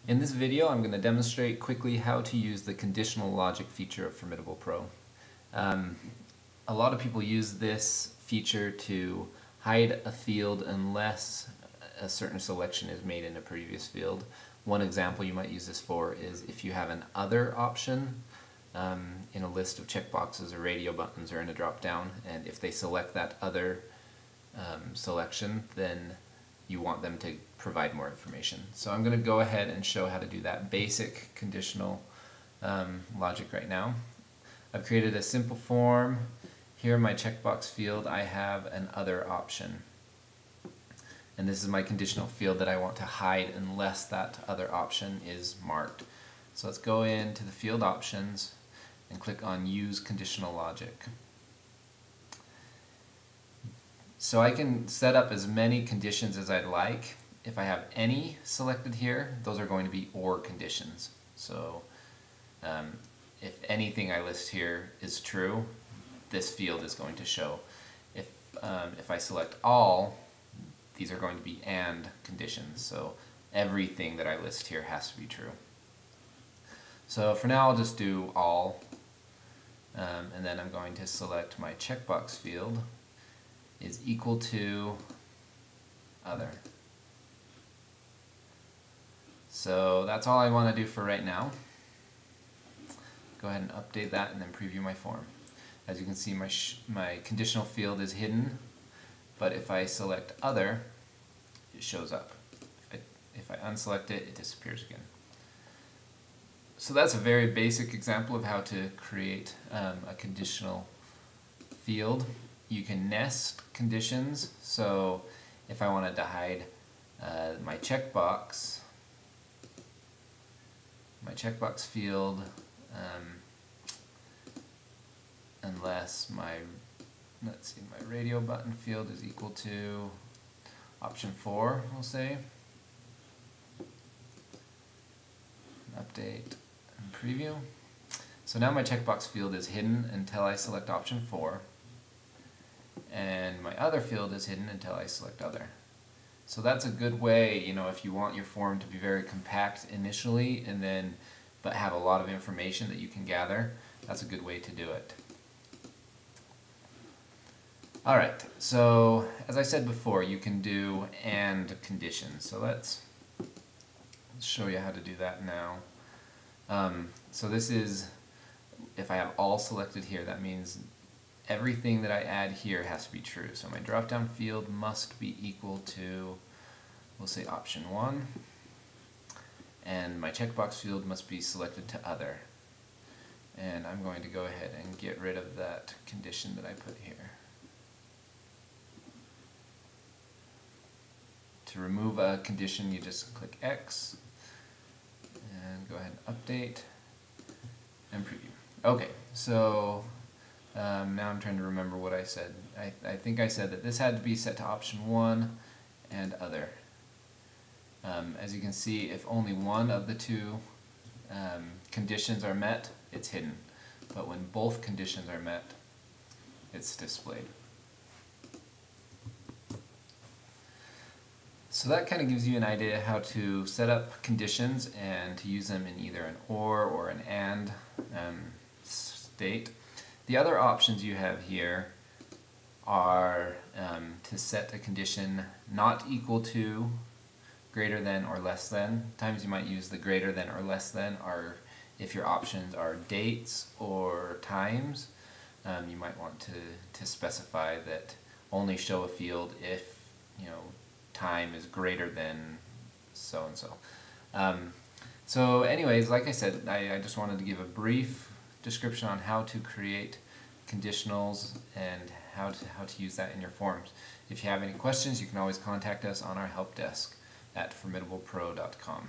In this video, I'm going to demonstrate quickly how to use the conditional logic feature of Formidable Pro. A lot of people use this feature to hide a field unless a certain selection is made in a previous field. One example you might use this for is if you have an other option in a list of checkboxes or radio buttons or in a drop-down, and if they select that other selection, then you want them to provide more information. So I'm going to go ahead and show how to do that basic conditional logic right now. I've created a simple form. Here in my checkbox field I have an other option. And this is my conditional field that I want to hide unless that other option is marked. So let's go into the field options and click on Use Conditional Logic. So I can set up as many conditions as I'd like. If I have any selected here, those are going to be OR conditions. So if anything I list here is true, this field is going to show. If I select all, these are going to be AND conditions. So everything that I list here has to be true. So for now I'll just do all, and then I'm going to select my checkbox field is equal to other. So that's all I want to do for right now. Go ahead and update that and then preview my form. As you can see, my conditional field is hidden, but if I select other, it shows up. If I unselect it, it disappears again. So that's a very basic example of how to create a conditional field. You can nest conditions, so if I wanted to hide my checkbox field, unless my radio button field is equal to option 4, we'll say. Update and preview. So now my checkbox field is hidden until I select option 4. And my other field is hidden until I select other. So that's a good way, if you want your form to be very compact initially but have a lot of information that you can gather, that's a good way to do it. Alright, so as I said before, you can do AND conditions. So let's show you how to do that now. So this is, if I have all selected here, that means everything that I add here has to be true. So my drop-down field must be equal to, we'll say option 1, and my checkbox field must be selected to other. And I'm going to go ahead and get rid of that condition that I put here. To remove a condition, you just click X and go ahead and update and preview. Okay, so now I'm trying to remember what I said. I think I said that this had to be set to option 1 and other. As you can see, if only one of the two conditions are met, it's hidden. But when both conditions are met, it's displayed. So that kind of gives you an idea how to set up conditions and to use them in either an or an and state. The other options you have here are to set a condition not equal to, greater than, or less than. Times you might use the greater than or less than, or if your options are dates or times, you might want to specify that only show a field if time is greater than so and so. So anyways, like I said, I just wanted to give a brief description on how to create conditionals and how to use that in your forms. If you have any questions, you can always contact us on our help desk at formidablepro.com.